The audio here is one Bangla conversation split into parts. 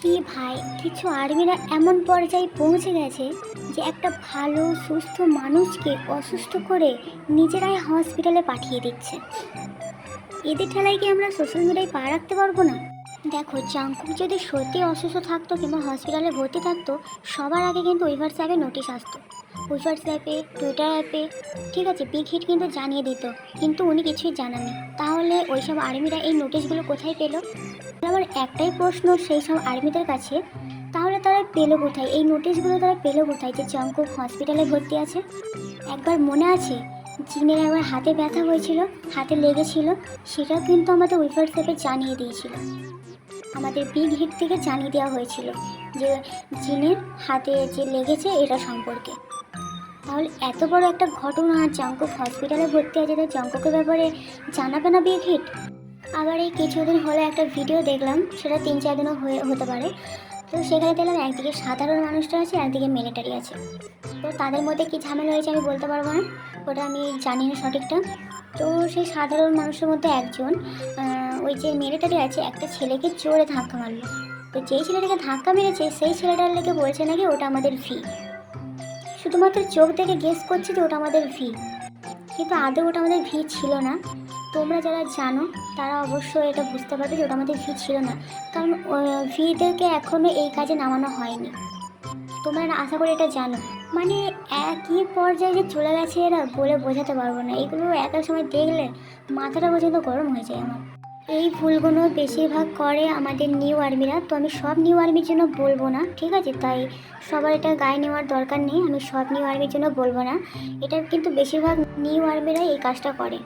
কি ভাই, কিছু আর্মিরা এমন পর্যায়ে পৌঁছে গেছে যে একটা ভালো সুস্থ মানুষকে অসুস্থ করে নিজেরাই হসপিটালে পাঠিয়ে দিচ্ছে। এদের ঠেলায় কি আমরা সোশ্যাল মিডিয়ায় পা রাখতে পারবো না? দেখো, জাংকুক যদি সত্যি অসুস্থ থাকতো কিংবা হসপিটালে ভর্তি থাকতো, সবার আগে কিন্তু ওই হোয়াটসঅ্যাপে নোটিশ আসতো। ওই হোয়াটসঅ্যাপে, টুইটার অ্যাপে, ঠিক আছে, বিগ হিট কিন্তু জানিয়ে দিত। কিন্তু উনি কিছুই জানাননি। তাহলে ওইসব আর্মিরা এই নোটিশগুলো কোথায় পেলো? আমার একটাই প্রশ্ন সেই সব আর্মিদের কাছে, তাহলে তারা পেলো কোথায় এই নোটিশগুলো? তারা পেলো কোথায় যে জাংকুক হসপিটালে ভর্তি আছে? একবার মনে আছে জিনের একবার হাতে ব্যথা হয়েছিল, হাতে লেগেছিল, সেটাও কিন্তু আমাদের ওই হোয়াটসঅ্যাপে জানিয়ে দিয়েছিল। আমাদের বিগ হিট থেকে জানিয়ে দেওয়া হয়েছিল যে জিনের হাতে যে লেগেছে এটা সম্পর্কে। তাহলে এত বড় একটা ঘটনা, জাংকুক হসপিটালে ভর্তি আছে, তো জাংকুকের ব্যাপারে জানাবে না বিগ হিট? আবার এই কিছুদিন হলে একটা ভিডিও দেখলাম, সেটা 3-4 দিনও হতে পারে। তো সেখানে দেখলাম একদিকে সাধারণ মানুষটা আছে, একদিকে মিলিটারি আছে। তো তাদের মধ্যে কী ঝামেলা হয়েছে আমি বলতে পারবো না, ওটা আমি জানি না সঠিকটা। তো সেই সাধারণ মানুষের মধ্যে একজন, ওই যে মিলিটারি আছে, একটা ছেলেকে জোরে ধাক্কা মারলো। তো যেই ছেলেটাকে ধাক্কা মেরেছে সেই ছেলেটার লেগে বলছে নাকি ওটা আমাদের ভি। শুধুমাত্র চোখ দেখে গেস করছে যে ওটা আমাদের ভি, কিন্তু আদৌ ওটা আমাদের ভি ছিল না। তোমরা যারা জানো তারা অবশ্যই এটা বুঝতে পারবে যে ওটা আমাদের ভি ছিল না, কারণ ভিদেরকে এখনও এই কাজে নামানো হয়নি। তোমরা আশা করি এটা জানো। মানে একই পর্যায়ে যে চলে গেছে এরা, বলে বোঝাতে পারবো না। এগুলো এক এক সময় দেখলে মাথাটা পর্যন্ত গরম হয়ে যায় আমার। এই ভুলগুলো বেশিরভাগ করে আমাদের নিউ আর্মিরা। তো আমি সব নিউ আর্মির জন্য বলবো না, ঠিক আছে? তাই সবার এটা গায়ে নেওয়ার দরকার নেই, আমি সব নিউ আর্মির জন্য বলবো না। এটা কিন্তু বেশিরভাগ নিউ আর্মিরাই এই কাজটা করে।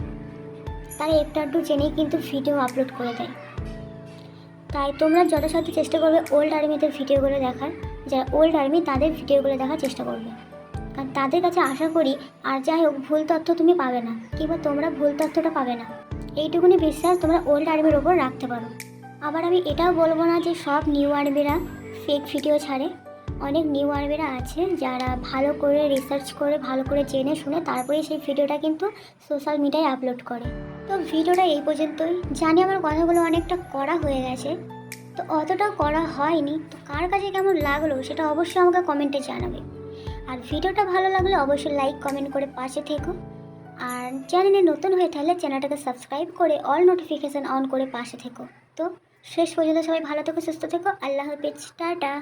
তারা একটু আধটু জেনেই কিন্তু ভিডিও আপলোড করে দেয়। তাই তোমরা যথাসাধ্য চেষ্টা করবে ওল্ড আর্মিদের ভিডিওগুলো দেখার। যারা ওল্ড আর্মি তাদের ভিডিওগুলো দেখার চেষ্টা করবে, কারণ তাদের কাছে আশা করি আর যাই হোক ভুল তথ্য তুমি পাবে না, কিংবা তোমরা ভুল তথ্যটা পাবে না। এইটুকুনি বিশ্বাস তোমরা ওল্ড আর্মির ওপর রাখতে পারো। আবার আমি এটাও বলবো না যে সব নিউ আর্মিরা ফেক ভিডিও ছাড়ে। অনেক নিউ আর্মিরা আছে যারা ভালো করে রিসার্চ করে, ভালো করে জেনে শুনে তারপরে সেই ভিডিওটা কিন্তু সোশ্যাল মিডিয়ায় আপলোড করে। তো ভিডিওটা এই পর্যন্তই। জানি আমার কথাগুলো অনেকটা কড়া হয়ে গেছে, তো অতটাও করা হয়নি। তো কার কাছে কেমন লাগলো সেটা অবশ্যই আমাকে কমেন্টে জানাবে। আর ভিডিওটা ভালো লাগলে অবশ্যই লাইক কমেন্ট করে পাশে থেকো। আর চ্যানেলে নতুন হয়ে থাকলে চ্যানেলটাকে সাবস্ক্রাইব করে অল নোটিফিকেশান অন করে পাশে থেকো। তো শেষ পর্যন্ত সবাই ভালো থেকো, সুস্থ থেকো। আল্লাহ হাফেজ, টাটা।